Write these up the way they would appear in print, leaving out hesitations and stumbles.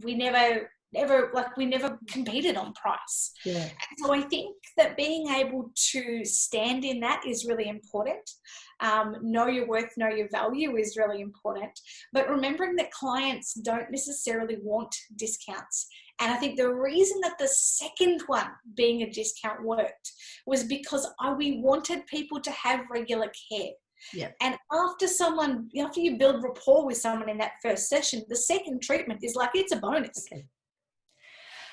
we never competed on price. Yeah. And so I think that being able to stand in that is really important. Know your worth, know your value is really important. But remembering that clients don't necessarily want discounts. And I think the reason that the second one, being a discount, worked was because we wanted people to have regular care. Yeah. And after you build rapport with someone in that first session, the second treatment is like, it's a bonus. Okay.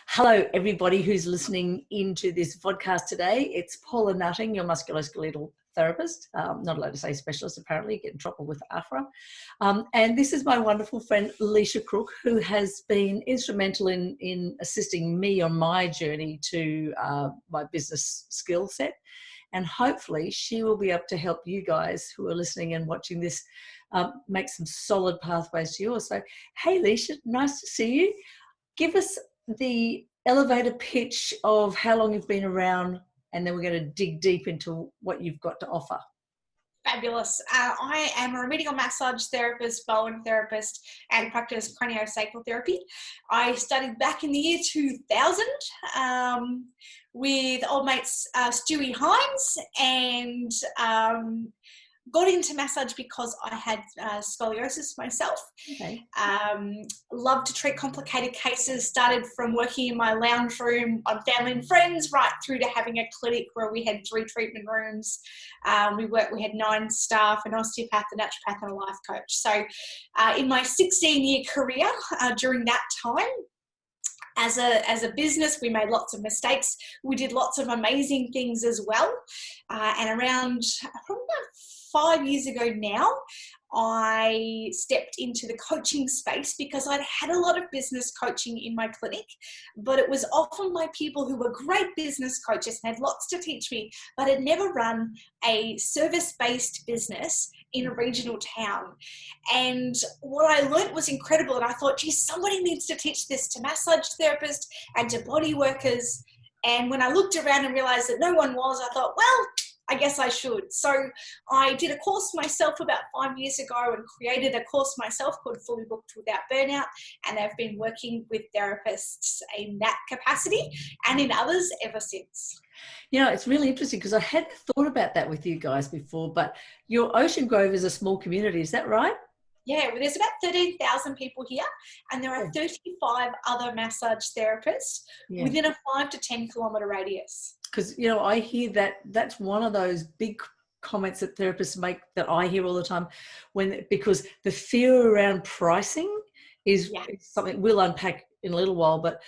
Hello, everybody who's listening into this podcast today. It's Paula Nutting, your musculoskeletal therapist. Not allowed to say specialist, apparently, get in trouble with AFRA. And this is my wonderful friend, Elicia Crook, who has been instrumental in assisting me on my journey to my business skill set. And hopefully she will be able to help you guys who are listening and watching this make some solid pathways to yours. So, hey, Elicia, nice to see you. Give us the elevator pitch of how long you've been around, and then we're going to dig deep into what you've got to offer. Fabulous. I am a remedial massage therapist, bowling therapist, and practice craniosacral therapy. I studied back in the year 2000 with old mates Stewie Hines, and got into massage because I had scoliosis myself. Okay. Loved to treat complicated cases, started from working in my lounge room on Family and Friends right through to having a clinic where we had 3 treatment rooms. We had 9 staff, an osteopath, a naturopath and a life coach. So in my 16-year career during that time, as a business, we made lots of mistakes. We did lots of amazing things as well. And around probably about 5 years ago now, I stepped into the coaching space because I'd had a lot of business coaching in my clinic, but it was often by people who were great business coaches and had lots to teach me, but had never run a service-based business in a regional town. And what I learned was incredible. And I thought, geez, somebody needs to teach this to massage therapists and to body workers. And when I looked around and realized that no one was, I thought, well, I guess I should. So I did a course myself about 5 years ago and created a course myself called Fully Booked Without Burnout. And I've been working with therapists in that capacity and in others ever since. You know, it's really interesting because I hadn't thought about that with you guys before, but your Ocean Grove is a small community. Is that right? Yeah, well, there's about 13,000 people here, and there are 35 other massage therapists within a 5 to 10 kilometre radius. Because, you know, I hear that's one of those big comments that therapists make that I hear all the time, because the fear around pricing is something we'll unpack in a little while, but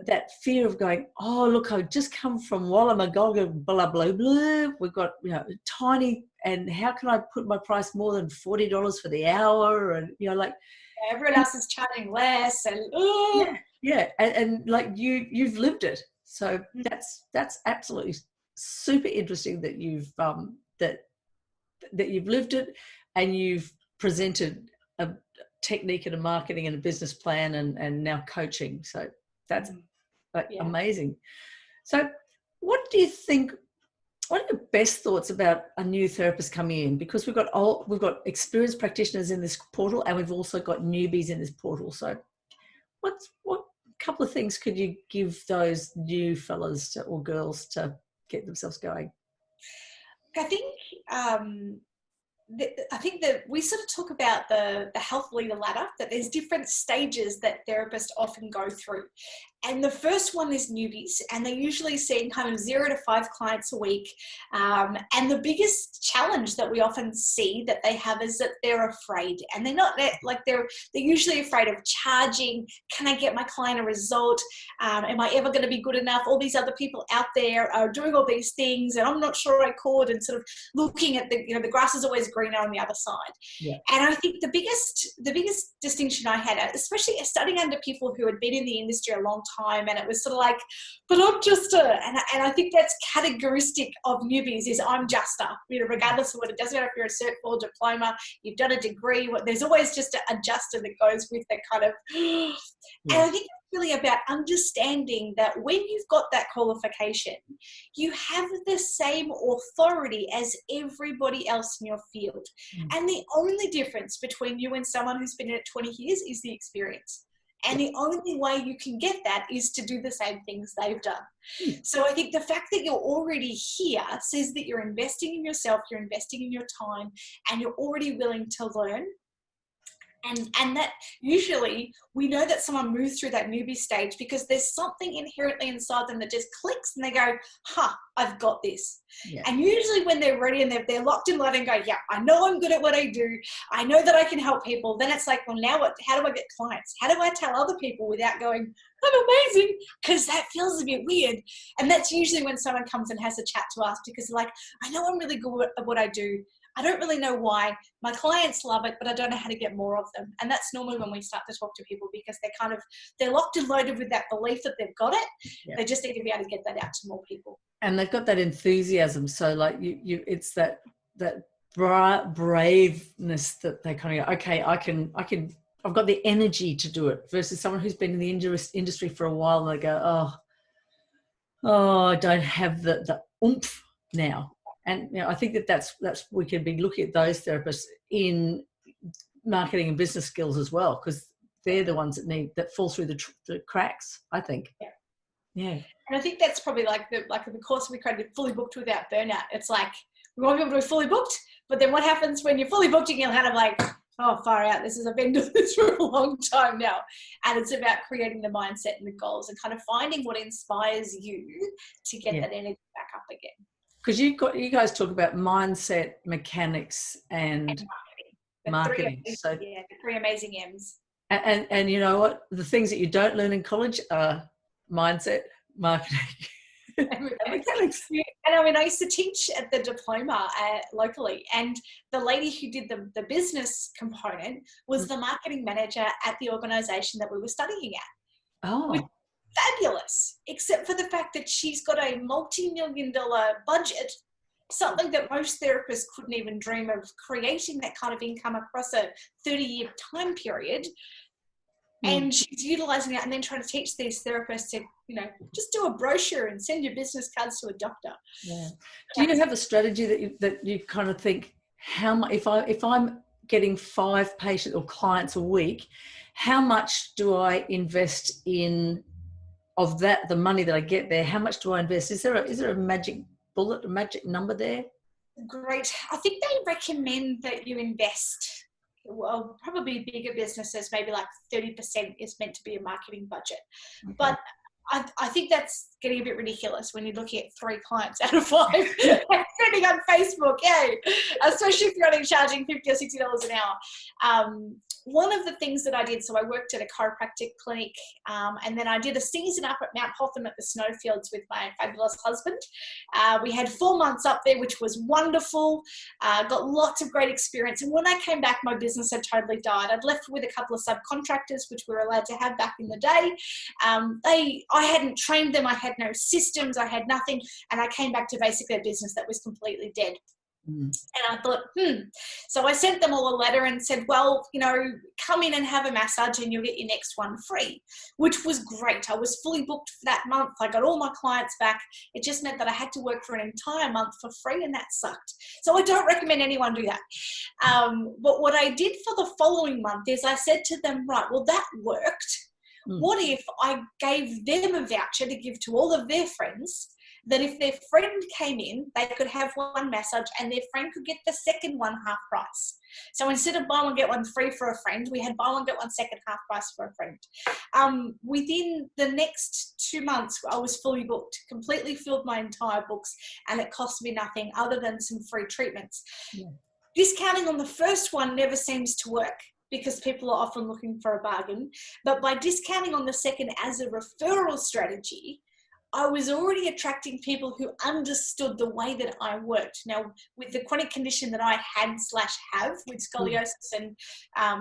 that fear of going, oh, look, I've just come from Wallamagolga, blah, blah, blah. We've got, you know, tiny, and how can I put my price more than $40 for the hour? And, you know, like. Everyone else is charging less. And and like you've lived it. So that's absolutely super interesting that you've that you've lived it and you've presented a technique and a marketing and a business plan and now coaching. So that's amazing. So what do you think, what are your best thoughts about a new therapist coming in? Because we've got experienced practitioners in this portal and we've also got newbies in this portal. So what couple of things could you give those new fellas or girls to get themselves going? I think that we sort of talk about the health leader ladder, that there's different stages that therapists often go through. And the first one is newbies, and they're usually seeing kind of 0 to 5 clients a week. And the biggest challenge that we often see that they have is that they're afraid, and they're usually afraid of charging. Can I get my client a result? Am I ever going to be good enough? All these other people out there are doing all these things, and I'm not sure I could. And sort of looking at the grass is always greener on the other side. Yeah. And I think the biggest distinction I had, especially studying under people who had been in the industry a long time, and it was sort of like, but I'm just and I think that's characteristic of newbies is I'm just regardless of what it doesn't matter if you're a Cert 4 diploma, you've done a degree, there's always just an adjuster that goes with that kind of and I think it's really about understanding that when you've got that qualification, you have the same authority as everybody else in your field. And the only difference between you and someone who's been in it 20 years is the experience. And the only way you can get that is to do the same things they've done. So I think the fact that you're already here says that you're investing in yourself, you're investing in your time, and you're already willing to learn. And that usually we know that someone moves through that newbie stage because there's something inherently inside them that just clicks and they go, I've got this. Yeah. And usually when they're ready and they're locked in light and go, yeah, I know I'm good at what I do. I know that I can help people. Then it's like, well, now what? How do I get clients? How do I tell other people without going, I'm amazing? Because that feels a bit weird. And that's usually when someone comes and has a chat to us because they're like, I know I'm really good at what I do. I don't really know why. My clients love it, but I don't know how to get more of them. And that's normally when we start to talk to people because they're locked and loaded with that belief that they've got it. Yeah. They just need to be able to get that out to more people. And they've got that enthusiasm. So like it's that braveness that they kind of go, okay, I've got the energy to do it, versus someone who's been in the industry for a while and they go, oh, I don't have the oomph now. And I think that's we can be looking at those therapists in marketing and business skills as well, because they're the ones that fall through the cracks, I think. Yeah. And I think that's probably like the course we created, Fully Booked Without Burnout. It's like we want people to be fully booked, but then what happens when you're fully booked? You're kind of like, oh, far out. I've been doing this for a long time now. And it's about creating the mindset and the goals and kind of finding what inspires you to get that energy back up again. Because you guys talk about mindset, mechanics, and marketing. The three amazing M's. And you know what? The things that you don't learn in college are mindset, marketing, and mechanics. And I mean, I used to teach at the diploma locally, and the lady who did the business component was the marketing manager at the organisation that we were studying at. Oh. Fabulous, except for the fact that she's got a multi-million-dollar budget, something that most therapists couldn't even dream of, creating that kind of income across a 30-year time period. And she's utilizing that and then trying to teach these therapists to, just do a brochure and send your business cards to a doctor. Yeah. Do you have a strategy that you kind of think, how much, if I'm getting 5 patients or clients a week, how much do I invest in of that, the money that I get there? How much do I invest? Is there a magic bullet, a magic number there? Great. I think they recommend that you invest, well, probably bigger businesses, maybe like 30% is meant to be a marketing budget. Okay. But I think that's getting a bit ridiculous when you're looking at 3 clients out of 5 spending on Facebook, especially if you're only charging $50 or $60 an hour. One of the things that I did, so I worked at a chiropractic clinic, and then I did a season up at Mount Hotham at the snowfields with my fabulous husband. We had 4 months up there, which was wonderful. Got lots of great experience. And when I came back, my business had totally died. I'd left with a couple of subcontractors, which we were allowed to have back in the day. I hadn't trained them. I had no systems. I had nothing. And I came back to basically a business that was completely dead. And I thought, So I sent them all a letter and said, well, come in and have a massage and you'll get your next one free, which was great. I was fully booked for that month. I got all my clients back. It just meant that I had to work for an entire month for free, and that sucked. So I don't recommend anyone do that. But what I did for the following month is I said to them, right, well, that worked. What if I gave them a voucher to give to all of their friends, that if their friend came in, they could have one massage and their friend could get the second one half price. So instead of buy one, get one free for a friend, we had buy one, get one second half price for a friend. Within the next 2 months, I was fully booked, completely filled my entire books, and it cost me nothing other than some free treatments. Yeah. Discounting on the first one never seems to work, because people are often looking for a bargain. But by discounting on the second as a referral strategy, I was already attracting people who understood the way that I worked. Now, with the chronic condition that I had/have with scoliosis and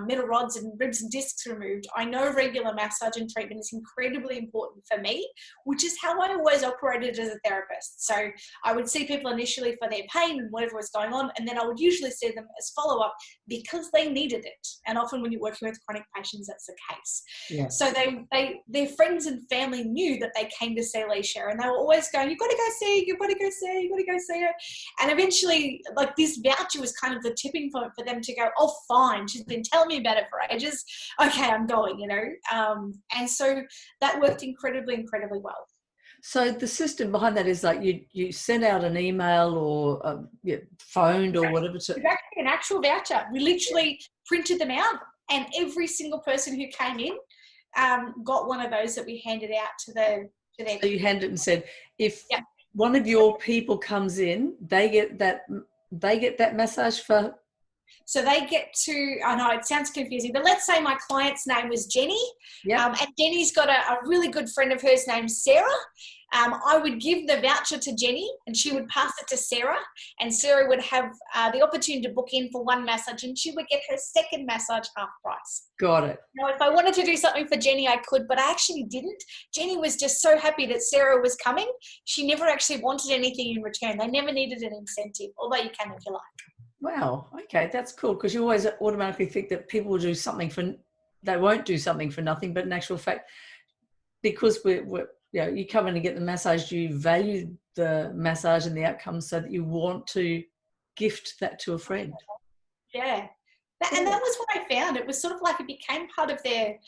metal rods and ribs and discs removed, I know regular massage and treatment is incredibly important for me, which is how I always operated as a therapist. So I would see people initially for their pain and whatever was going on, and then I would usually see them as follow-up because they needed it. And often when you're working with chronic patients, that's the case. Yeah. So their friends and family knew that they came to see Elicia Elicia, and they were always going, you've got to go see her, you've got to go see her, you've got to go see her. And eventually, like, this voucher was kind of the tipping point for them to go, oh, fine, she's been telling me about it for ages. Okay, I'm going, you know. And so that worked incredibly well. So the system behind that is like you send out an email or phoned or whatever. It's actually an actual voucher. We literally printed them out, and every single person who came in got one of those that we handed out to their. So you handed it and said, if one of your people comes in, they get that massage for. So they get to, I know it sounds confusing, but let's say my client's name was Jenny, and Jenny's got a really good friend of hers named Sarah. I would give the voucher to Jenny, and she would pass it to Sarah, and Sarah would have the opportunity to book in for one massage, and she would get her second massage half price. Got it. Now, if I wanted to do something for Jenny, I could, but I actually didn't. Jenny was just so happy that Sarah was coming. She never actually wanted anything in return. They never needed an incentive, although you can if you like. Wow. Okay, that's cool, because you always automatically think that people will do something they won't do something for nothing, but in actual fact, because we're you come in and get the massage, you value the massage and the outcome, so that you want to gift that to a friend. Yeah. And that was what I found. It was sort of like it became part of their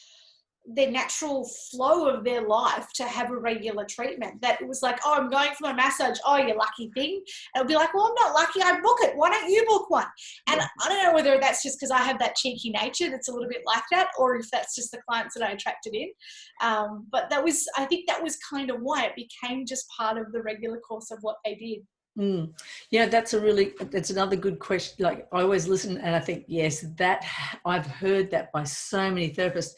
natural flow of their life to have a regular treatment. That it was like, oh, I'm going for my massage. Oh, you lucky thing. And it'll be like, well, I'm not lucky. I book it. Why don't you book one? And I don't know whether that's just because I have that cheeky nature that's a little bit like that, or if that's just the clients that I attracted in. But I think that was kind of why it became just part of the regular course of what they did. Yeah, that's another good question. Like, I always listen and I think, yes, that I've heard that by so many therapists,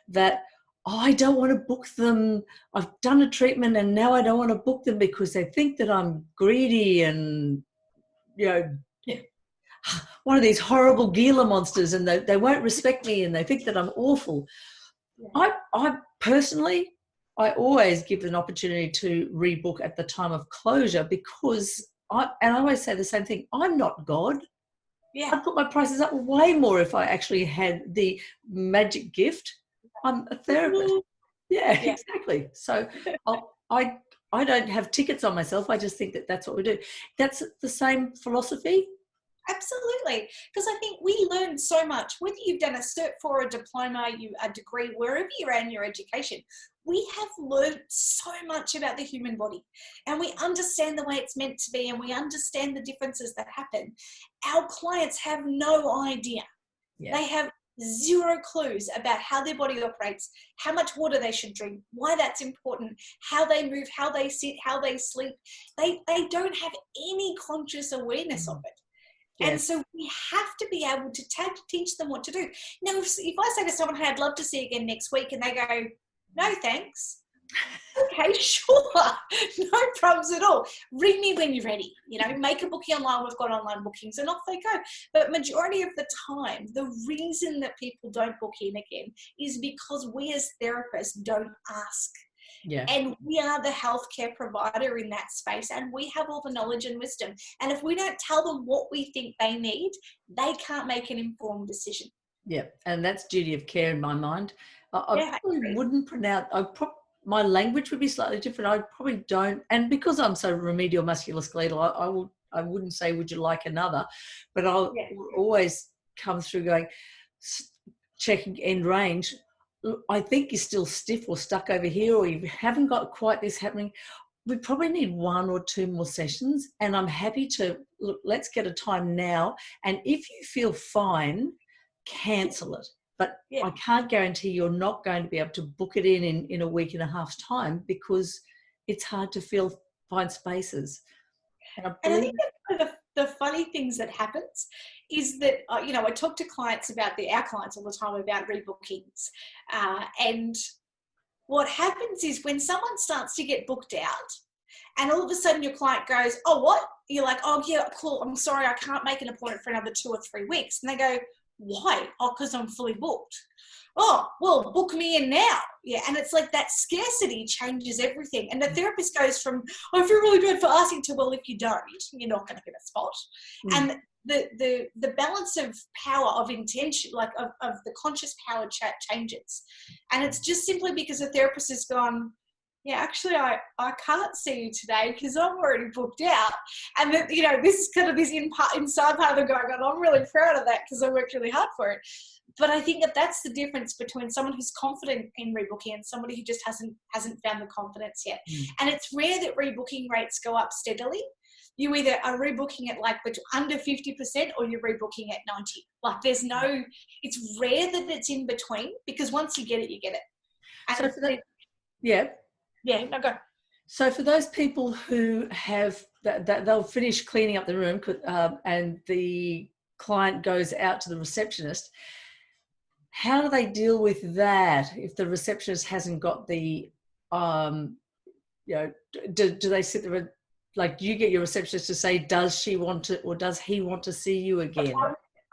that I don't want to book them. I've done a treatment and now I don't want to book them because they think that I'm greedy and, one of these horrible Gila monsters, and they won't respect me and they think that I'm awful. Yeah. I personally, I always give an opportunity to rebook at the time of closure, because I always say the same thing. I'm not God. Yeah. I'd put my prices up way more if I actually had the magic gift. I'm a therapist. Yeah, exactly. So I don't have tickets on myself. I just think that that's what we do. That's the same philosophy. Absolutely. Because I think we learn so much, whether you've done a Cert 4, a diploma, a degree, wherever you're at in your education, we have learned so much about the human body, and we understand the way it's meant to be, and we understand the differences that happen. Our clients have no idea. Yeah. They have zero clues about how their body operates, how much water they should drink, why that's important, how they move, how they sit, how they sleep. They don't have any conscious awareness of it. Yes. And so we have to be able to teach them what to do. Now, if I say to someone, hey, I'd love to see you again next week, and they go, no, thanks. Okay, sure. No problems at all. Ring me when you're ready. Make a booking online. We've got online bookings, and off they go. But majority of the time, the reason that people don't book in again is because we as therapists don't ask. Yeah. And we are the healthcare provider in that space, and we have all the knowledge and wisdom. And if we don't tell them what we think they need, they can't make an informed decision. Yeah, and that's duty of care in my mind. I probably wouldn't pronounce. My language would be slightly different. I probably don't, and because I'm so remedial musculoskeletal, I wouldn't say, would you like another? But I'll always come through going, checking end range. I think you're still stiff or stuck over here, or you haven't got quite this happening. We probably need 1 or 2 more sessions, and I'm happy to, look, let's get a time now. And if you feel fine, cancel it. But I can't guarantee you're not going to be able to book it in a week and a half's time, because it's hard to find spaces. And I think that one of the funny things that happens is that, I talk to clients our clients all the time about rebookings. And what happens is when someone starts to get booked out, and all of a sudden your client goes, oh, what? You're like, oh, yeah, cool. I'm sorry, I can't make an appointment for another 2 or 3 weeks. And they go, why? Oh, because I'm fully booked. Oh, well, book me in now. Yeah, and it's like that scarcity changes everything. And the therapist goes from, I feel really good for asking, to, well, if you don't, you're not going to get a spot. And the balance of power, of intention, like of the conscious power changes. And it's just simply because the therapist has gone, yeah, actually, I can't see you today because I'm already booked out. And then, you know, this is kind of this inside part of the going on. I'm really proud of that because I worked really hard for it. But I think that that's the difference between someone who's confident in rebooking and somebody who just hasn't found the confidence yet. And it's rare that rebooking rates go up steadily. You either are rebooking at like under 50% or you're rebooking at 90%. Like there's no, it's rare that it's in between, because once you get it, you get it. And so for that, yeah. Yeah, no, go. So for those people who have that they'll finish cleaning up the room and the client goes out to the receptionist, how do they deal with that if the receptionist hasn't got the, you know, do they sit there, like you get your receptionist to say, does she want to, or does he want to see you again?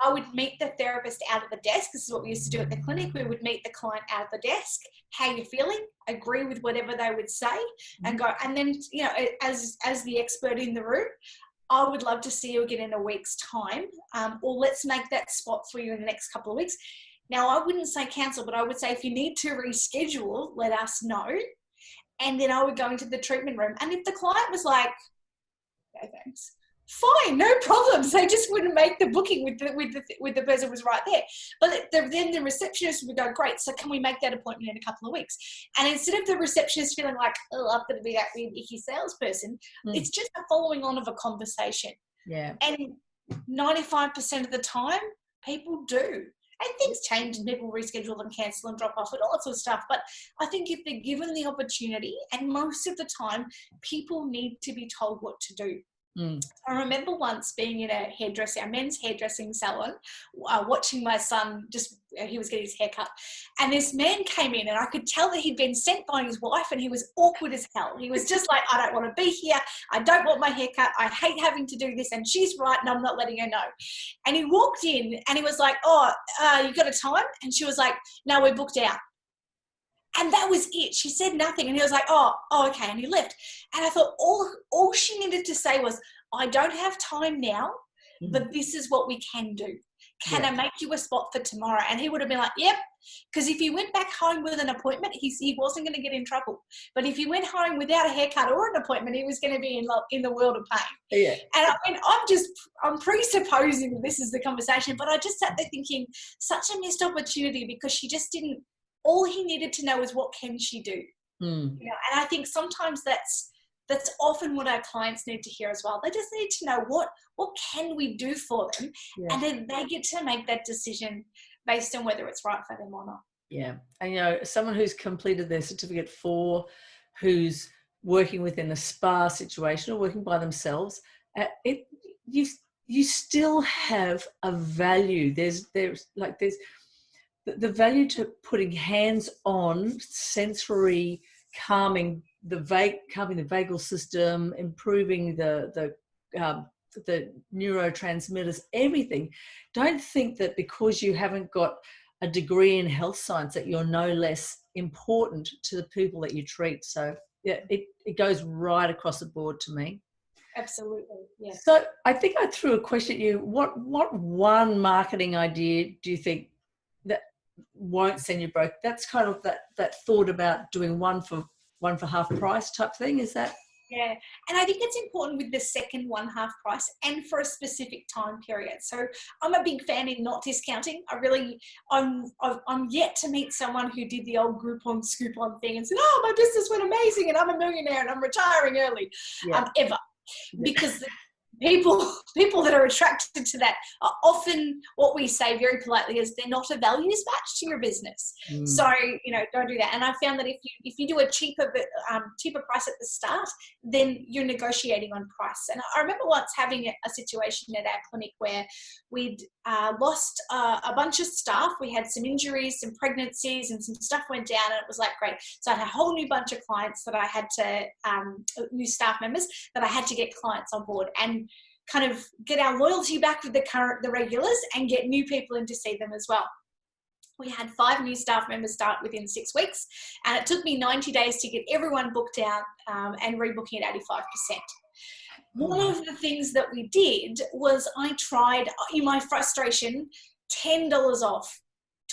I would meet the therapist out of the desk. This is what we used to do at the clinic. We would meet the client out of the desk. How you feeling? Agree with whatever they would say, and go. And then, you know, as the expert in the room, I would love to see you again in a week's time, or let's make that spot for you in the next couple of weeks. Now, I wouldn't say cancel, but I would say if you need to reschedule, let us know. And then I would go into the treatment room. And if the client was like, no thanks, fine, no problems. They just wouldn't make the booking with the person who was right there. But then the receptionist would go, great, so can we make that appointment in a couple of weeks? And instead of the receptionist feeling like, oh, I'm going to be that weird, icky salesperson, it's just a following on of a conversation. Yeah. And 95% of the time, people do. And things change and people reschedule and cancel and drop off and all that sort of stuff. But I think if they're given the opportunity, and most of the time, people need to be told what to do. I remember once being in a men's hairdressing salon, watching my son, he was getting his hair cut, and this man came in and I could tell that he'd been sent by his wife, and he was awkward as hell. He was just like, I don't want to be here. I don't want my hair cut. I hate having to do this, and she's right and I'm not letting her know. And he walked in and he was like, oh, you got a time? And she was like, no, we're booked out. And that was it. She said nothing. And he was like, oh, okay. And he left. And I thought all she needed to say was, I don't have time now, but this is what we can do. Can I make you a spot for tomorrow? And he would have been like, yep. Because if he went back home with an appointment, he wasn't going to get in trouble. But if he went home without a haircut or an appointment, he was going to be in the world of pain. Yeah. And I mean, I'm presupposing this is the conversation, but I just sat there thinking, such a missed opportunity, because she just didn't, all he needed to know is what can she do. You know, and I think sometimes that's often what our clients need to hear as well. They just need to know what can we do for them, and then they get to make that decision based on whether it's right for them or not. Yeah, and you know, someone who's completed their Certificate 4, who's working within a spa situation or working by themselves, you still have a value. There's the value to putting hands on sensory calming the vagal system, improving the neurotransmitters, everything. Don't think that because you haven't got a degree in health science that you're no less important to the people that you treat. So yeah, it goes right across the board to me. Absolutely. Yeah. So I think I threw a question at you. What one marketing idea do you think that won't send you broke? That's kind of that thought about doing one for half price type thing. Is that? Yeah, and I think it's important with the second one half price and for a specific time period. So I'm a big fan in not discounting. I'm yet to meet someone who did the old Groupon Scoopon thing and said, oh, my business went amazing and I'm a millionaire and I'm retiring early, ever. Because the people that are attracted to that are often, what we say very politely is, they're not a values match to your business. So, you know, don't do that. And I found that if you do a cheaper price at the start, then you're negotiating on price. And I remember once having a situation at our clinic where we'd lost a bunch of staff. We had some injuries, some pregnancies, and some stuff went down, and it was like, great. So I had a whole new bunch of clients that I had to, new staff members that I had to get clients on board and kind of get our loyalty back with the regulars and get new people in to see them as well. We had 5 new staff members start within 6 weeks, and it took me 90 days to get everyone booked out and rebooking at 85%. One of the things that we did was I tried, in my frustration, $10 off,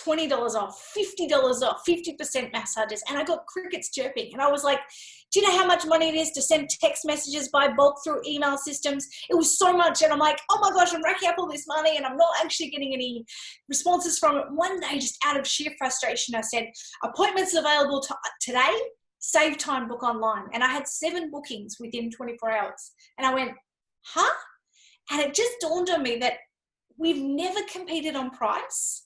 $20 off, $50 off, 50% massages. And I got crickets chirping. And I was like, do you know how much money it is to send text messages by bulk through email systems? It was so much. And I'm like, oh my gosh, I'm racking up all this money and I'm not actually getting any responses from it. One day, just out of sheer frustration, I said, appointments available today, save time, book online. And I had 7 bookings within 24 hours. And I went, huh? And it just dawned on me that we've never competed on price.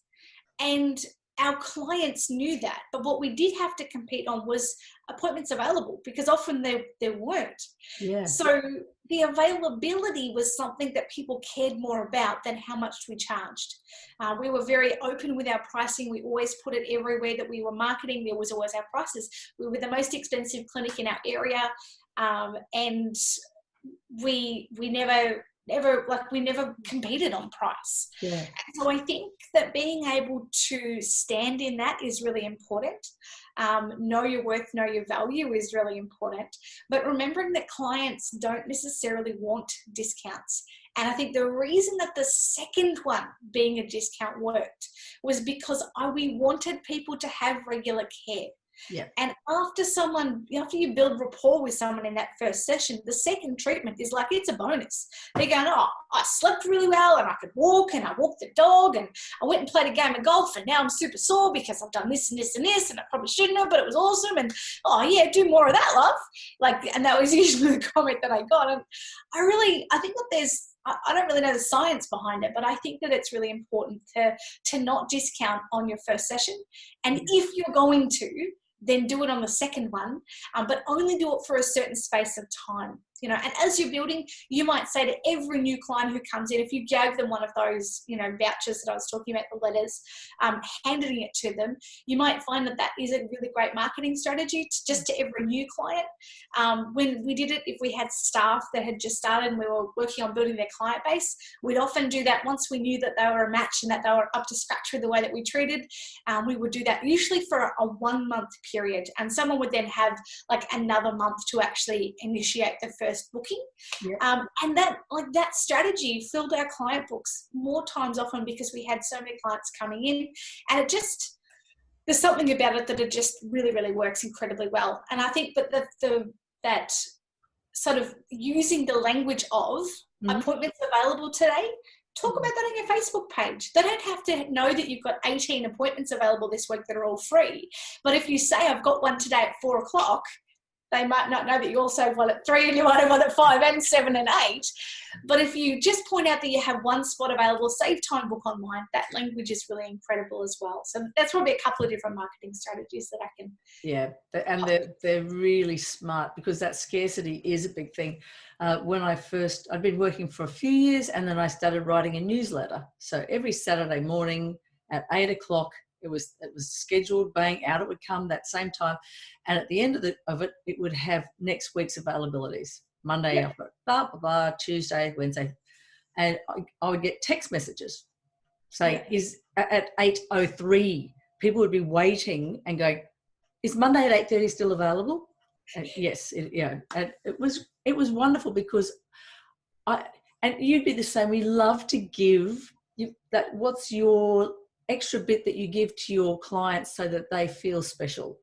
And our clients knew that, but what we did have to compete on was appointments available, because often there weren't. Yeah. So the availability was something that people cared more about than how much we charged. We were very open with our pricing. We always put it everywhere that we were marketing. There was always our prices. We were the most expensive clinic in our area, and we never competed on price. Yeah. And so I think that being able to stand in that is really important. Know your worth, know your value is really important. But remembering that clients don't necessarily want discounts. And I think the reason that the second one, being a discount, worked was because we wanted people to have regular care. Yeah. And after you build rapport with someone in that first session, the second treatment is like, it's a bonus. They're going, oh, I slept really well and I could walk and I walked the dog and I went and played a game of golf and now I'm super sore because I've done this and this and this and I probably shouldn't have, but it was awesome. And oh yeah, do more of that, love. And that was usually the comment that I got. And I think that I don't really know the science behind it, but I think that it's really important to not discount on your first session. And if you're going to, then do it on the second one, but only do it for a certain space of time. And as you're building, you might say to every new client who comes in, if you gave them one of those, vouchers that I was talking about, the letters, handing it to them, you might find that is a really great marketing strategy just to every new client. When we did it, if we had staff that had just started and we were working on building their client base, we'd often do that once we knew that they were a match and that they were up to scratch with the way that we treated. We would do that usually for a 1 month period, and someone would then have like another month to actually initiate the first booking. Yeah. And that strategy filled our client books more times often because we had so many clients coming in, and there's something about it that it just really, really works incredibly well. And I think that sort of using the language of appointments available today, talk about that on your Facebook page. They don't have to know that you've got 18 appointments available this week that are all free. But if you say, I've got one today at 4:00, they might not know that you also have one at 3 and you might have one at 5 and 7 and 8. But if you just point out that you have one spot available, save time, book online, that language is really incredible as well. So that's probably a couple of different marketing strategies that I can. Yeah, and they're really smart, because that scarcity is a big thing. When I'd been working for a few years, and then I started writing a newsletter. So every Saturday morning at 8:00, it was scheduled, bang, out it would come that same time. And at the end of it, it would have next week's availabilities. Monday, I've got blah, blah, blah, Tuesday, Wednesday. And I would get text messages saying, is at 8:03, people would be waiting and going, is Monday at 8:30 still available? And yes, and it was wonderful, because and you'd be the same. We love to give you that. What's your extra bit that you give to your clients so that they feel special?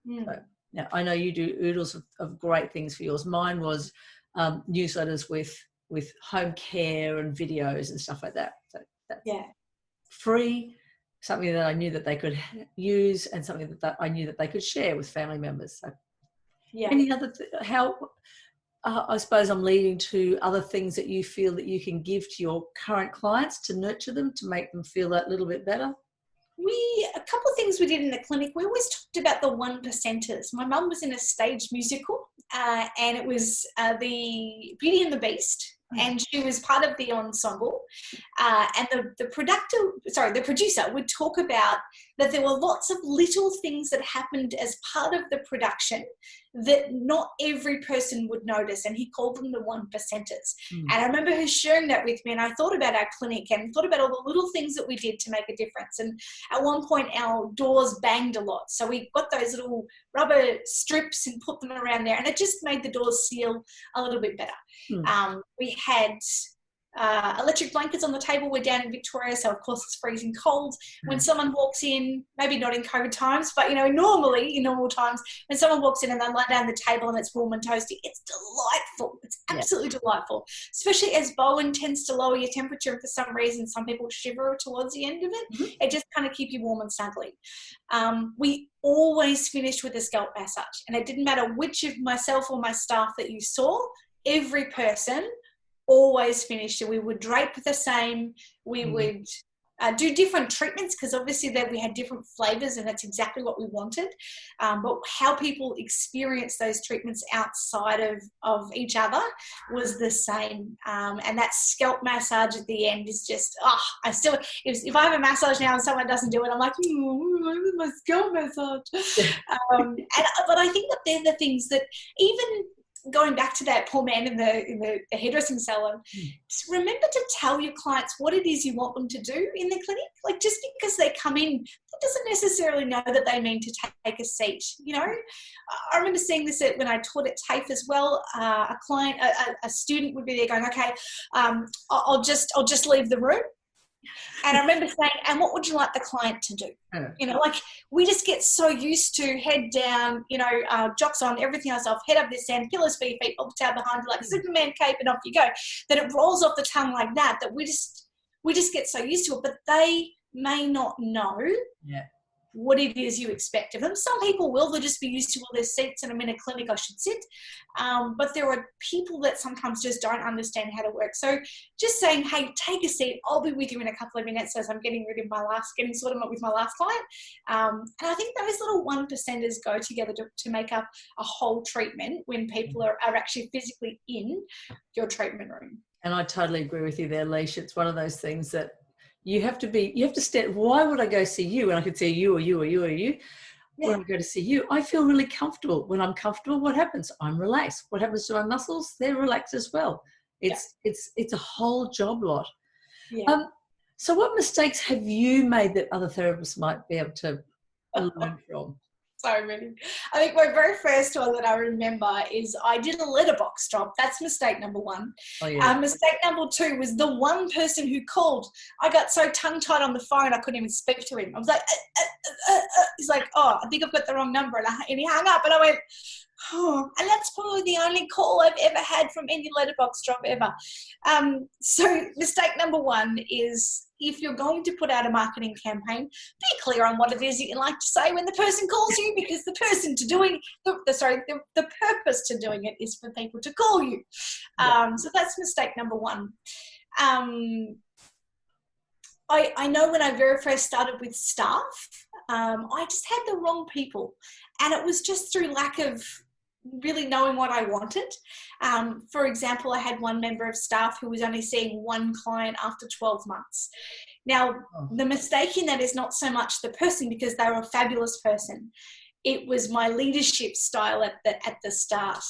So, now, I know you do oodles of great things for yours. Mine was newsletters with home care and videos and stuff like that. So that's free, something that I knew that they could use, and something that I knew that they could share with family members. So any other I suppose I'm leading to other things that you feel that you can give to your current clients to nurture them, to make them feel that little bit better? A couple of things we did in the clinic. We always talked about the 1%ers. My mum was in a stage musical, and it was the Beauty and the Beast, and she was part of the ensemble. And the producer would talk about that there were lots of little things that happened as part of the production that not every person would notice, and he called them the 1%ers. And I remember her sharing that with me, and I thought about our clinic and thought about all the little things that we did to make a difference. And at one point, our doors banged a lot, so we got those little rubber strips and put them around there, and it just made the doors seal a little bit better. We had electric blankets on the table. We're down in Victoria, so of course it's freezing cold. When someone walks in, maybe not in COVID times, but normally in normal times, when someone walks in and they lie down the table and it's warm and toasty, it's delightful. It's absolutely delightful, especially as Bowen tends to lower your temperature, and for some reason some people shiver towards the end of it. It just kind of keeps you warm and snuggly. We always finished with a scalp massage, and it didn't matter which of myself or my staff that you saw, every person always finished it. We would drape the same. We would do different treatments, because obviously that we had different flavors, and that's exactly what we wanted. But how people experience those treatments outside of each other was the same. And that scalp massage at the end is just, if I have a massage now and someone doesn't do it, I'm like, my scalp massage. But I think that they're the things that, even going back to that poor man in the hairdressing salon, just remember to tell your clients what it is you want them to do in the clinic. Like, just because they come in, that doesn't necessarily know that they mean to take a seat. I remember seeing this when I taught at TAFE as well. A client, a student would be there going, okay, I'll just leave the room. And I remember saying, and what would you like the client to do? We just get so used to head down, jocks on, everything else off, head up this end, pillows for your feet, bobble towel behind you, like a Superman cape, and off you go. That it rolls off the tongue like that we just get so used to it. But they may not know what it is you expect of them. Some people will, they'll just be used to, well, there's seats and I'm in a clinic, I should sit. But there are people that sometimes just don't understand how to work. So just saying, hey, take a seat, I'll be with you in a couple of minutes as I'm getting sorted with my last client. And I think those little 1%ers go together to make up a whole treatment when people are actually physically in your treatment room. And I totally agree with you there, Elicia. It's one of those things that you have to stand. Why would I go see you when I could see you or you or you or you? When I go to see you, I feel really comfortable. When I'm comfortable, what happens? I'm relaxed. What happens to my muscles? They're relaxed as well. It's a whole job lot. Yeah. So what mistakes have you made that other therapists might be able to learn from? So many. I think my very first one that I remember is I did a letterbox drop. That's mistake number one. Oh, yeah. Mistake number two was the one person who called. I got so tongue-tied on the phone I couldn't even speak to him. I was like, he's like, oh, I think I've got the wrong number. And he hung up, and I went, oh. And that's probably the only call I've ever had from any letterbox drop ever. So mistake number one is, if you're going to put out a marketing campaign, be clear on what it is you like to say when the person calls you, because the purpose to doing it is for people to call you. So that's mistake number one. I know when I very first started with staff, I just had the wrong people, and it was just through lack of really knowing what I wanted. For example, I had one member of staff who was only seeing one client after 12 months. Now, the mistake in that is not so much the person, because they were a fabulous person. It was my leadership style at the start.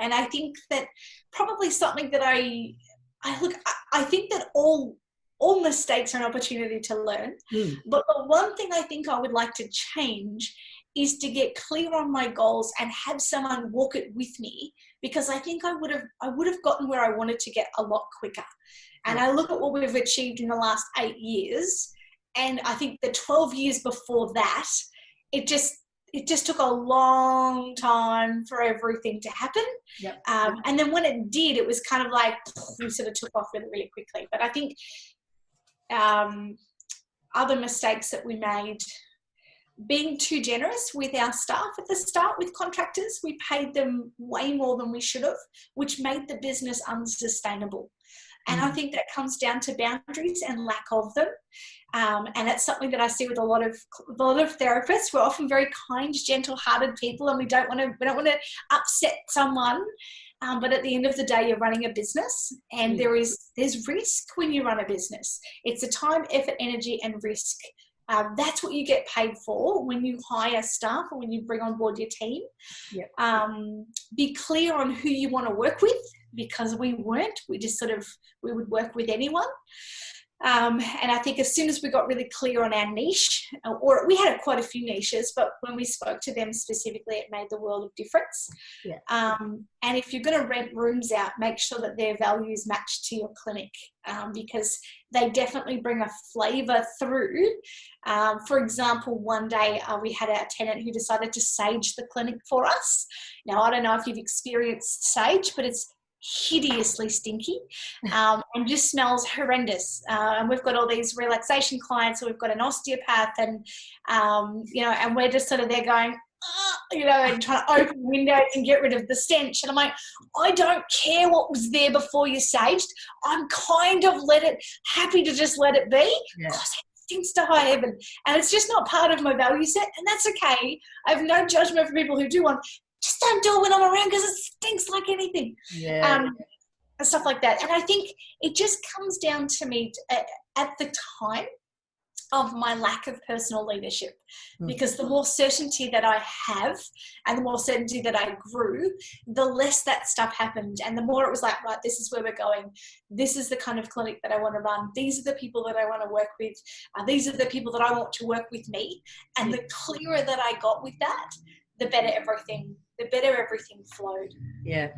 And I think that probably something that I think that all mistakes are an opportunity to learn. But the one thing I think I would like to change is to get clear on my goals and have someone walk it with me, because I think I would have gotten where I wanted to get a lot quicker. And I look at what we've achieved in the last 8 years, and I think the 12 years before that, it just took a long time for everything to happen. And then when it did, it was kind of like, we sort of took off really, really quickly. But I think other mistakes that we made, being too generous with our staff at the start. With contractors, we paid them way more than we should have, which made the business unsustainable. And I think that comes down to boundaries and lack of them. And that's something that I see with a lot of therapists. We're often very kind, gentle-hearted people, and we don't want to upset someone. But at the end of the day, you're running a business, and there's risk when you run a business. It's the time, effort, energy, and risk. That's what you get paid for when you hire staff or when you bring on board your team. Be clear on who you want to work with, because we weren't. We just we would work with anyone. And I think as soon as we got really clear on our niche, or we had quite a few niches, but when we spoke to them specifically, it made the world of difference. Yeah. And if you're going to rent rooms out, make sure that their values match to your clinic, because they definitely bring a flavour through. For example, one day we had a tenant who decided to sage the clinic for us. Now, I don't know if you've experienced sage, but it's hideously stinky and just smells horrendous. And we've got all these relaxation clients, so we've got an osteopath, and and we're just sort of there going, and trying to open windows and get rid of the stench. And I'm like, I don't care what was there before you saged. I'm kind of happy to just let it be, because it stinks to high heaven, and it's just not part of my value set, and that's okay. I have no judgment for people who do one. Just don't do it when I'm around, because it stinks like anything. And stuff like that. And I think it just comes down to me at the time of my lack of personal leadership, because the more certainty that I have and the more certainty that I grew, the less that stuff happened, and the more it was like, right, this is where we're going, this is the kind of clinic that I want to run, these are the people that I want to work with, these are the people that I want to work with me. And the clearer that I got with that, the better everything flowed. Yeah,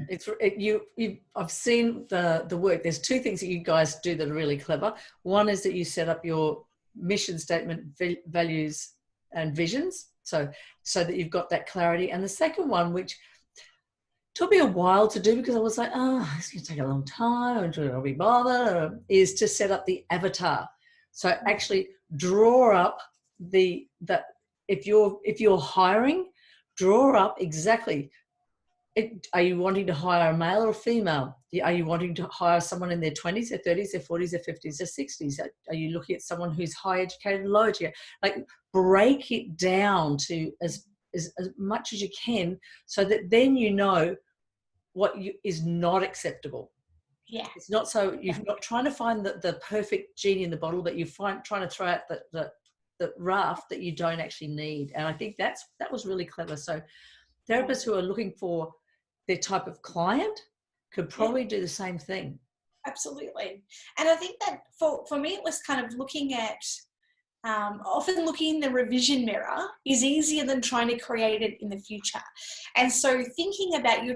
I've seen the work. There's two things that you guys do that are really clever. One is that you set up your mission statement, values and visions, so that you've got that clarity. And the second one, which took me a while to do because I was like, it's going to take a long time, and I'll be bothered, is to set up the avatar. So actually draw up if you're hiring, draw up exactly. Are you wanting to hire a male or a female? Are you wanting to hire someone in their 20s, their 30s, their 40s, their 50s, their 60s? Are you looking at someone who's high educated, low educated? Like, break it down to as much as you can, so that then you know what is not acceptable. Yeah. It's not so you're not trying to find the perfect genie in the bottle, but you're trying to throw out the raft that you don't actually need. And I think that was really clever. So therapists who are looking for their type of client could probably do the same thing. Absolutely. And I think that for me, it was kind of looking at, often looking in the revision mirror is easier than trying to create it in the future. And so thinking about who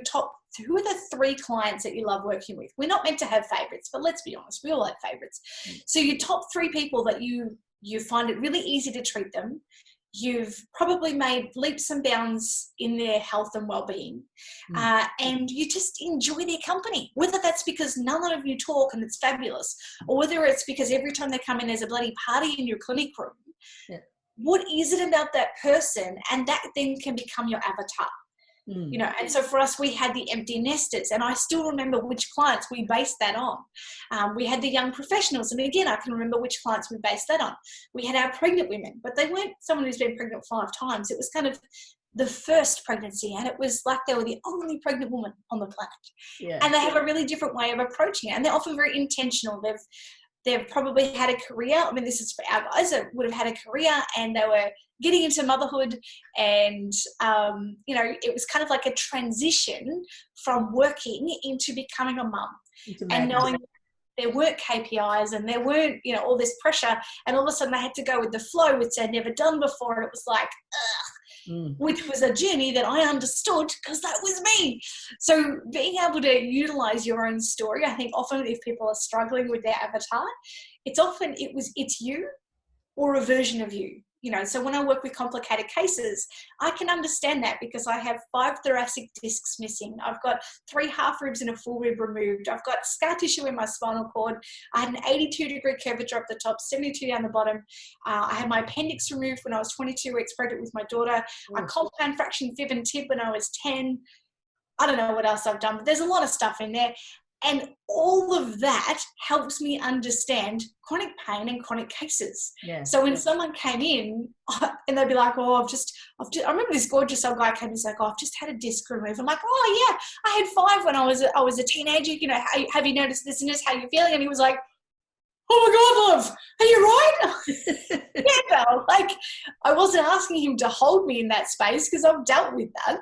are the 3 clients that you love working with? We're not meant to have favorites, but let's be honest, we all have favorites. So your top 3 people that you find it really easy to treat them. You've probably made leaps and bounds in their health and well-being, and you just enjoy their company, whether that's because none of you talk and it's fabulous, or whether it's because every time they come in there's a bloody party in your clinic room. What is it about that person? And that then can become your avatar. And so for us, we had the empty nesters, and I still remember which clients we based that on. We had the young professionals, and again, I can remember which clients we based that on. We had our pregnant women, but they weren't someone who's been pregnant 5 times. It was kind of the first pregnancy, and it was like they were the only pregnant woman on the planet. And they have a really different way of approaching it, and they're often very intentional. They've probably had a career. I mean, this is for our guys that would have had a career, and they were getting into motherhood, and it was kind of like a transition from working into becoming a mum, and knowing there weren't KPIs and there weren't all this pressure, and all of a sudden they had to go with the flow, which they'd never done before, and it was like which was a journey that I understood because that was me. So being able to utilize your own story, I think often if people are struggling with their avatar, it's you or a version of you. So when I work with complicated cases, I can understand that because I have 5 thoracic discs missing. I've got 3 half ribs and a full rib removed. I've got scar tissue in my spinal cord. I had an 82-degree curvature up the top, 72 down the bottom. I had my appendix removed when I was 22 weeks pregnant with my daughter. I compound fraction fib and tib when I was 10. I don't know what else I've done, but there's a lot of stuff in there. And all of that helps me understand chronic pain and chronic cases. So when someone came in and they'd be like, I remember this gorgeous old guy came in and said, I've just had a disc removed. I'm like, oh yeah, I had 5 when I was a teenager. Have you noticed this and this? How you feeling? And he was like, oh my God, love, are you right? Yeah, Belle. Like, I wasn't asking him to hold me in that space because I've dealt with that.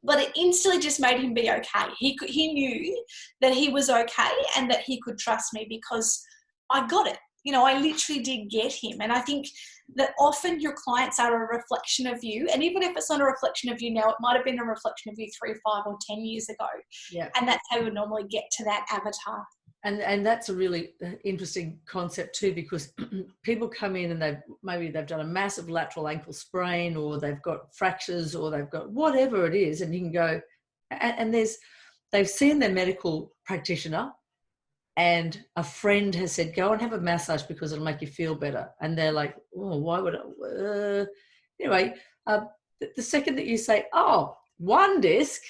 But it instantly just made him be okay. He knew that he was okay and that he could trust me because I got it. You know, I literally did get him. And I think that often your clients are a reflection of you. And even if it's not a reflection of you now, it might have been a reflection of you 3, 5 or 10 years ago. Yeah. And that's how we normally get to that avatar. And that's a really interesting concept too, because people come in and they've done a massive lateral ankle sprain, or they've got fractures, or they've got whatever it is, and you can go, and they've seen their medical practitioner, and a friend has said, go and have a massage because it'll make you feel better. And they're like, oh, why would I? Anyway, the second that you say, oh, one disc,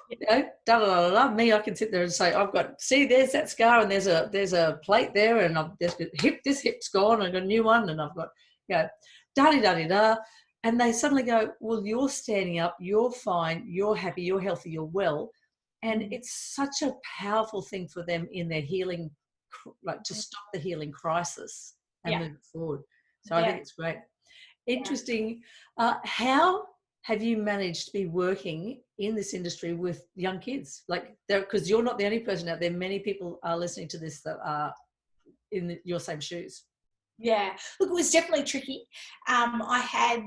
you know, me, I can sit there and say, there's that scar, and there's a plate there, and this hip's gone, I've got a new one, and I've got, you know, da-di-da-di-da. And they suddenly go, well, you're standing up, you're fine, you're happy, you're healthy, you're well. And it's such a powerful thing for them in their healing, like to stop the healing crisis and move forward. So I think it's great. Interesting. How have you managed to be working in this industry with young kids? Like, because you're not the only person out there. Many people are listening to this that are in your same shoes. Yeah, look, it was definitely tricky. I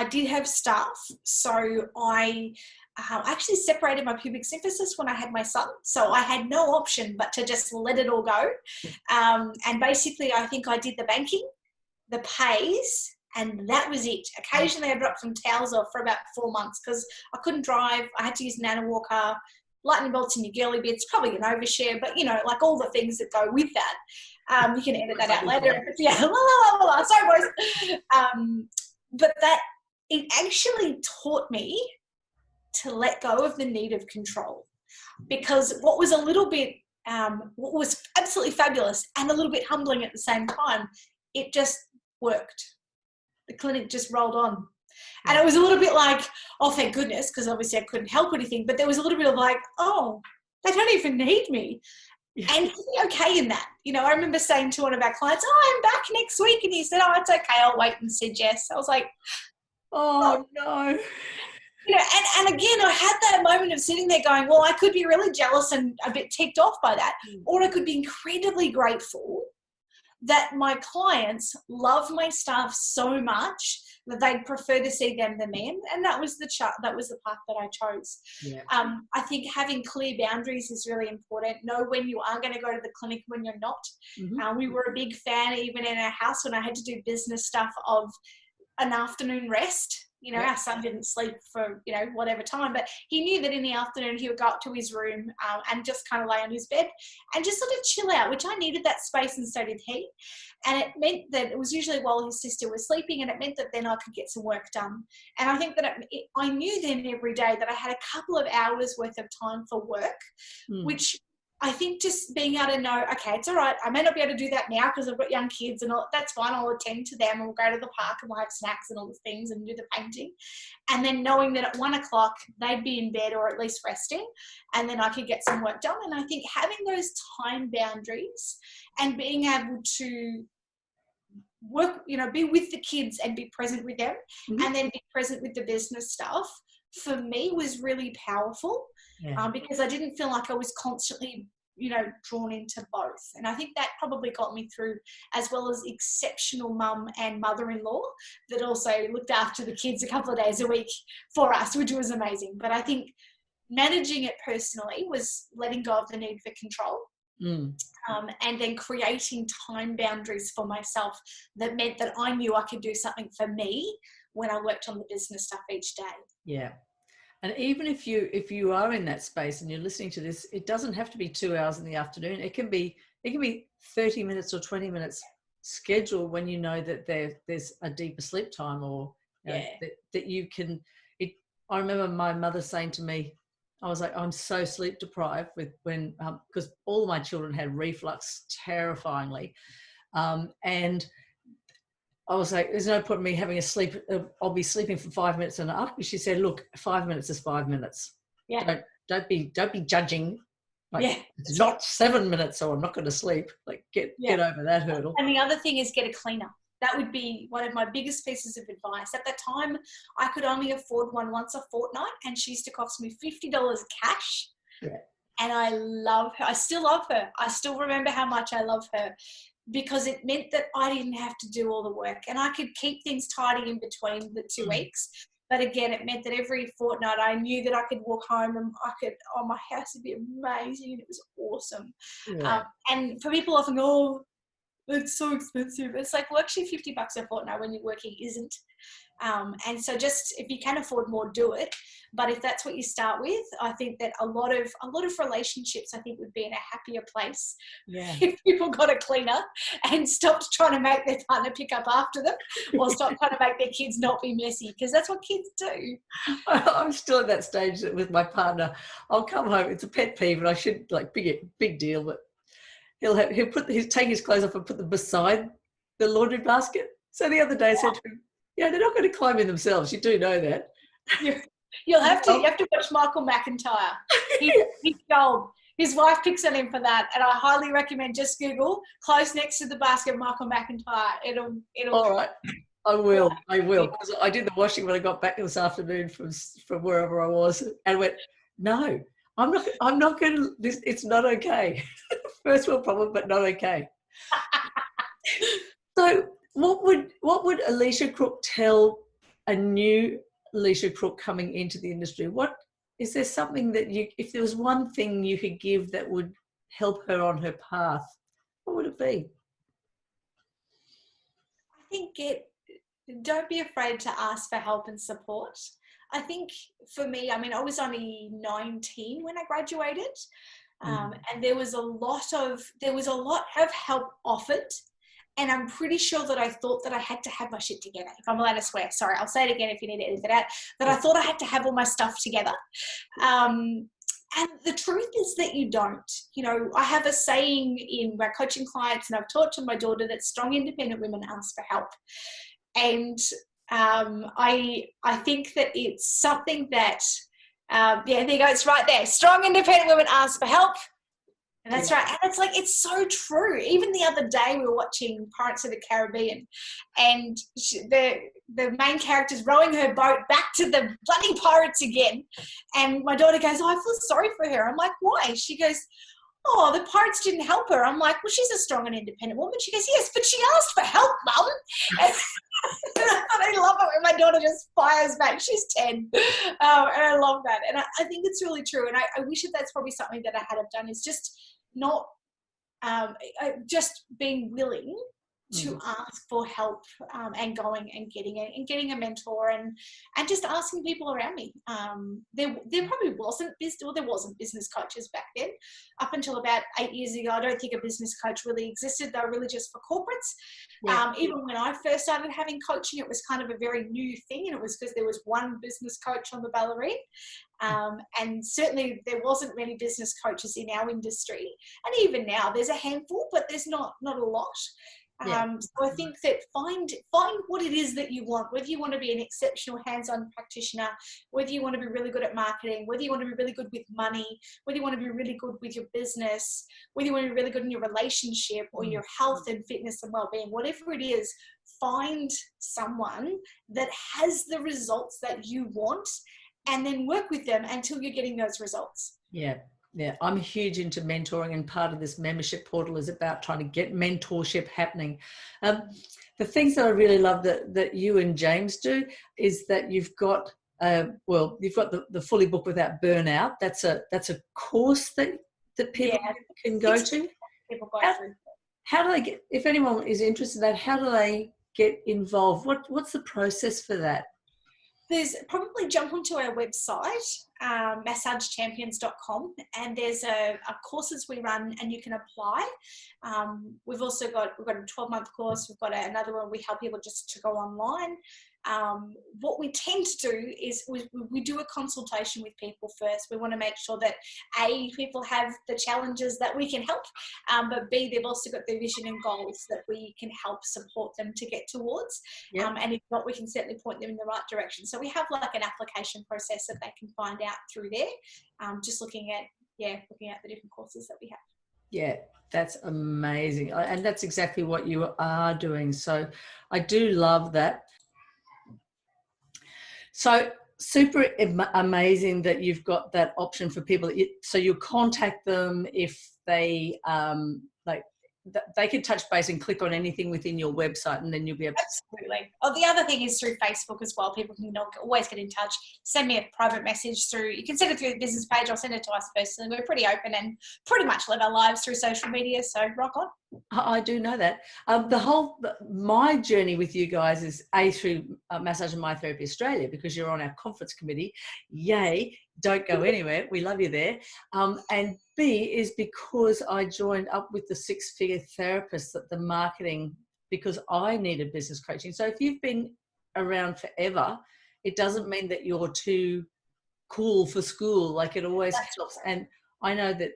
did have staff, so I actually separated my pubic symphysis when I had my son, so I had no option but to just let it all go. And basically, I think I did the banking, the pays, and that was it. Occasionally, I dropped some towels off for about 4 months because I couldn't drive. I had to use Nana Walker, lightning bolts in your girly bits, probably an overshare, but, you know, like all the things that go with that. You can edit that out later. Yeah, sorry, boys. But it actually taught me to let go of the need of control, because what was a little bit, what was absolutely fabulous and a little bit humbling at the same time, it just worked. The clinic just rolled on. And it was a little bit like, oh, thank goodness, because obviously I couldn't help anything, but there was a little bit of like, oh, they don't even need me. And to be okay in that. You know, I remember saying to one of our clients, oh, I'm back next week. And he said, oh, it's okay, I'll wait, and said yes. I was like, oh no. You know, and again, I had that moment of sitting there going, well, I could be really jealous and a bit ticked off by that. Or I could be incredibly grateful that my clients love my staff so much that they'd prefer to see them than me. And that was the path that I chose. Yeah. I think having clear boundaries is really important. Know when you are going to go to the clinic, when you're not. Mm-hmm. We were a big fan, even in our house, when I had to do business stuff, of an afternoon rest. You know, our son didn't sleep for, you know, whatever time, but he knew that in the afternoon he would go up to his room and just kind of lay on his bed and just sort of chill out, which I needed that space, and so did he. And it meant that it was usually while his sister was sleeping, and it meant that then I could get some work done. And I think that I knew then every day that I had a couple of hours worth of time for work, which I think just being able to know, okay, it's all right, I may not be able to do that now because I've got young kids, and that's fine, I'll attend to them, and we'll go to the park and we'll have snacks and all the things and do the painting. And then knowing that at 1 o'clock they'd be in bed or at least resting, and then I could get some work done. And I think having those time boundaries and being able to work, you know, be with the kids and be present with them, and then be present with the business stuff, for me was really powerful. Because I didn't feel like I was constantly, you know, drawn into both. And I think that probably got me through, as well as exceptional mum and mother-in-law that also looked after the kids a couple of days a week for us, which was amazing. But I think managing it personally was letting go of the need for control. And then creating time boundaries for myself that meant that I knew I could do something for me when I worked on the business stuff each day. Yeah. And even if you are in that space and you're listening to this, it doesn't have to be 2 hours in the afternoon. It can be 30 minutes or 20 minutes scheduled when you know that there's a deeper sleep time, or that you can. I remember my mother saying to me, I was like, I'm so sleep deprived because all my children had reflux terrifyingly, and I was like, there's no point in me having a sleep. I'll be sleeping for 5 minutes and up. She said, look, 5 minutes is 5 minutes. Yeah. Don't be judging. Like, it's not 7 minutes, so I'm not going to sleep. Like, get over that hurdle. And the other thing is get a cleaner. That would be one of my biggest pieces of advice. At that time, I could only afford one once a fortnight, and she used to cost me $50 cash. Yeah. And I love her. I still love her. I still remember how much I love her. because it meant that I didn't have to do all the work and I could keep things tidy in between the 2 weeks. But again, it meant that every fortnight I knew that I could walk home and my house would be amazing, and it was awesome. Yeah. And for people often go, oh, it's so expensive. It's like, well, actually $50 a fortnight when you're working isn't. And so just if you can afford more, do it. But if that's what you start with, I think that a lot of relationships, I think, would be in a happier place if people got a cleaner and stopped trying to make their partner pick up after them, or stopped trying to make their kids not be messy, because that's what kids do. I'm still at that stage with my partner. I'll come home. It's a pet peeve, and I should big deal, but he'll take his clothes off and put them beside the laundry basket. So the other day I said to him, yeah, they're not going to climb in themselves. You do know that. You have to watch Michael McIntyre. He's gold. His wife picks on him for that, and I highly recommend just Google clothes next to the basket Michael McIntyre. It'll. All right, I will. Because I did the washing when I got back this afternoon from wherever I was, and went, no, I'm not going to. It's not okay. First world problem, but not okay. So, what would Elicia Crook tell a new Elicia Crook coming into the industry? What is there something that if there was one thing you could give that would help her on her path, what would it be? I think don't be afraid to ask for help and support. I think for me, I mean, I was only 19 when I graduated, and there was a lot of help offered. And I'm pretty sure that I thought that I had to have my shit together. If I'm allowed to swear, sorry, I'll say it again if you need to edit it out. That I thought I had to have all my stuff together. And the truth is that you don't. You know, I have a saying in my coaching clients, and I've taught to my daughter, that strong, independent women ask for help. And I think that it's something that, there you go, it's right there. Strong, independent women ask for help. And that's right. And it's like, it's so true. Even the other day we were watching Pirates of the Caribbean, and the main character's rowing her boat back to the bloody pirates again. And my daughter goes, oh, I feel sorry for her. I'm like, why? She goes, oh, the pirates didn't help her. I'm like, well, she's a strong and independent woman. She goes, yes, but she asked for help, Mum. And I love it when my daughter just fires back. She's 10. And I love that. And I think it's really true. And I wish that that's probably something that I had have done, is just not just being willing to ask for help, and going and getting a mentor, and just asking people around me. There probably wasn't business coaches back then. Up until about 8 years ago, I don't think a business coach really existed. They were really just for corporates. Even when I first started having coaching, it was kind of a very new thing, and it was because there was one business coach on the Ballerine. And certainly there wasn't many business coaches in our industry. And even now there's a handful, but there's not a lot. So I think that find what it is that you want, whether you want to be an exceptional hands-on practitioner, whether you want to be really good at marketing, whether you want to be really good with money, whether you want to be really good with your business, whether you want to be really good in your relationship or your health and fitness and well-being, whatever it is, find someone that has the results that you want, and then work with them until you're getting those results. Yeah, I'm huge into mentoring, and part of this membership portal is about trying to get mentorship happening. The things that I really love that you and James do is that you've got the Fully Booked Without Burnout. That's a course that people can go to. People go through. How do they get? If anyone is interested in that, how do they get involved? What's the process for that? There's probably jump onto our website, massagechampions.com, and there's a courses we run, and you can apply. We've got a 12-month course. We've got another one we help people just to go online. What we tend to do is we do a consultation with people first. We want to make sure that A, people have the challenges that we can help, but B, they've also got their vision and goals that we can help support them to get towards. And if not, we can certainly point them in the right direction. So we have like an application process that they can find out through there, just looking at the different courses that we have. Yeah, that's amazing. And that's exactly what you are doing. So I do love that. So super amazing that you've got that option for people. So you contact them if they they can touch base and click on anything within your website, and then you'll be able to. Absolutely. Oh, the other thing is through Facebook as well. People can always get in touch. Send me a private message through. You can send it through the business page. I'll send it to us personally. We're pretty open and pretty much live our lives through social media. So rock on. I do know that. My journey with you guys is through Massage and My Therapy Australia, because you're on our conference committee. Yay! Don't go anywhere. We love you there. And B is because I joined up with the six-figure therapists that the marketing, because I needed business coaching. So if you've been around forever, it doesn't mean that you're too cool for school. Like, it always helps. And I know that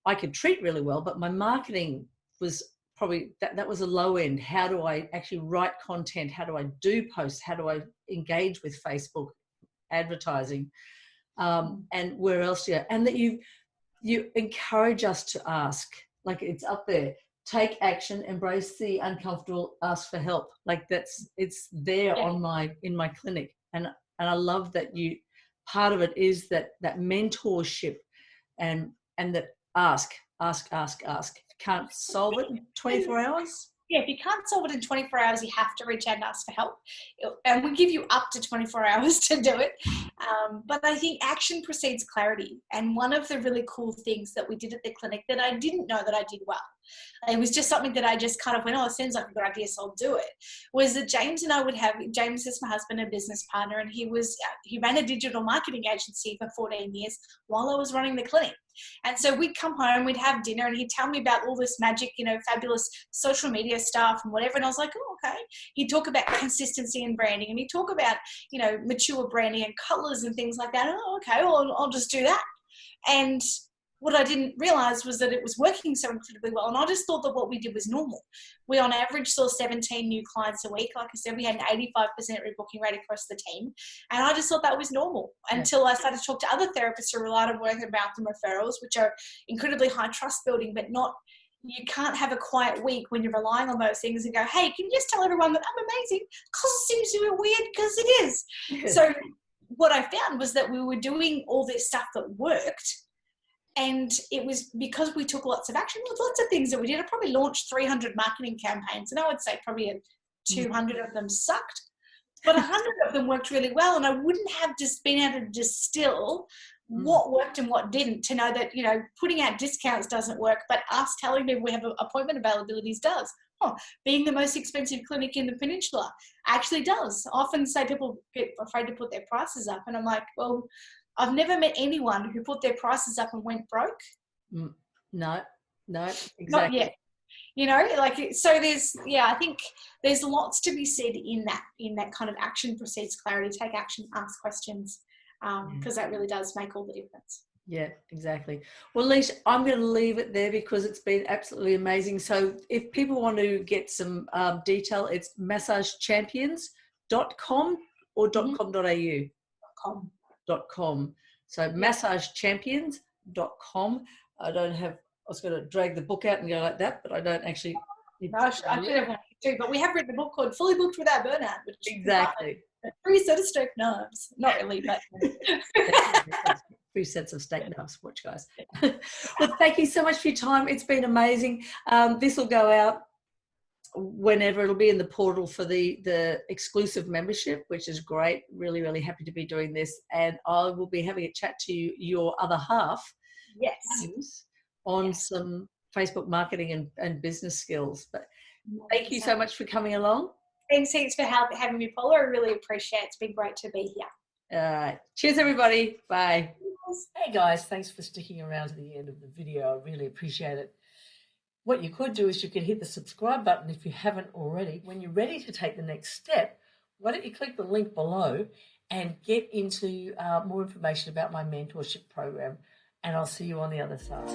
I could treat really well, but my marketing was probably, that was a low end. How do I actually write content? How do I do posts? How do I engage with Facebook advertising? And where else? Yeah. And that you encourage us to ask, like, it's up there. Take action, embrace the uncomfortable, ask for help. Like, it's there in my clinic. And I love that part of it is that mentorship and that ask. If you can't solve it in 24 hours. Yeah, if you can't solve it in 24 hours, you have to reach out and ask for help. And we give you up to 24 hours to do it. But I think action precedes clarity. And one of the really cool things that we did at the clinic that I didn't know that I did well, it was just something that I just kind of went, oh, it seems like a good idea, so I'll do it, was that James and I would have, James is my husband and business partner, and he ran a digital marketing agency for 14 years while I was running the clinic. And so we'd come home, we'd have dinner, and he'd tell me about all this magic, fabulous social media stuff and whatever. And I was like, oh, okay. He'd talk about consistency and branding, and he'd talk about, mature branding and colors and things like that. Oh, okay, well, I'll just do that. And what I didn't realize was that it was working so incredibly well. And I just thought that what we did was normal. We on average saw 17 new clients a week. Like I said, we had an 85% rebooking rate across the team. And I just thought that was normal until I started to talk to other therapists who relied on word of mouth and referrals, which are incredibly high trust building, but you can't have a quiet week when you're relying on those things and go, hey, can you just tell everyone that I'm amazing? Because it seems to be weird, because it is. Yeah. So what I found was that we were doing all this stuff that worked. And it was because we took lots of action. There was lots of things that we did. I probably launched 300 marketing campaigns, and I would say probably 200 of them sucked, but 100 of them worked really well. And I wouldn't have just been able to distill what worked and what didn't to know that, putting out discounts doesn't work, but us telling people we have appointment availabilities does. Being the most expensive clinic in the peninsula actually does. I often say people get afraid to put their prices up, and I'm like, well, I've never met anyone who put their prices up and went broke. No, exactly. Not yet. So I think there's lots to be said in that kind of action precedes clarity. Take action, ask questions, because that really does make all the difference. Yeah, exactly. Well, Elicia, I'm going to leave it there because it's been absolutely amazing. So if people want to get some detail, it's massagechampions.com or .com.au? .com. So massagechampions.com. I was going to drag the book out and go like that, but I don't actually. No, I should have had to, but we have written a book called Fully Booked Without Burnout. Which exactly. 3 sets of steak knives. Not really, but. 3 sets of steak knives. Watch, guys. Well, thank you so much for your time. It's been amazing. This will go out whenever. It'll be in the portal for the exclusive membership, which is great. Really, really happy to be doing this. And I will be having a chat to your other half. Yes. On some Facebook marketing and business skills. But thank you so much for coming along. Thanks for having me, Paula. I really appreciate it. It's been great to be here. All right. Cheers, everybody. Bye. Hey, guys. Thanks for sticking around to the end of the video. I really appreciate it. What you could do is you could hit the subscribe button if you haven't already. When you're ready to take the next step, why don't you click the link below and get into more information about my mentorship program, and I'll see you on the other side.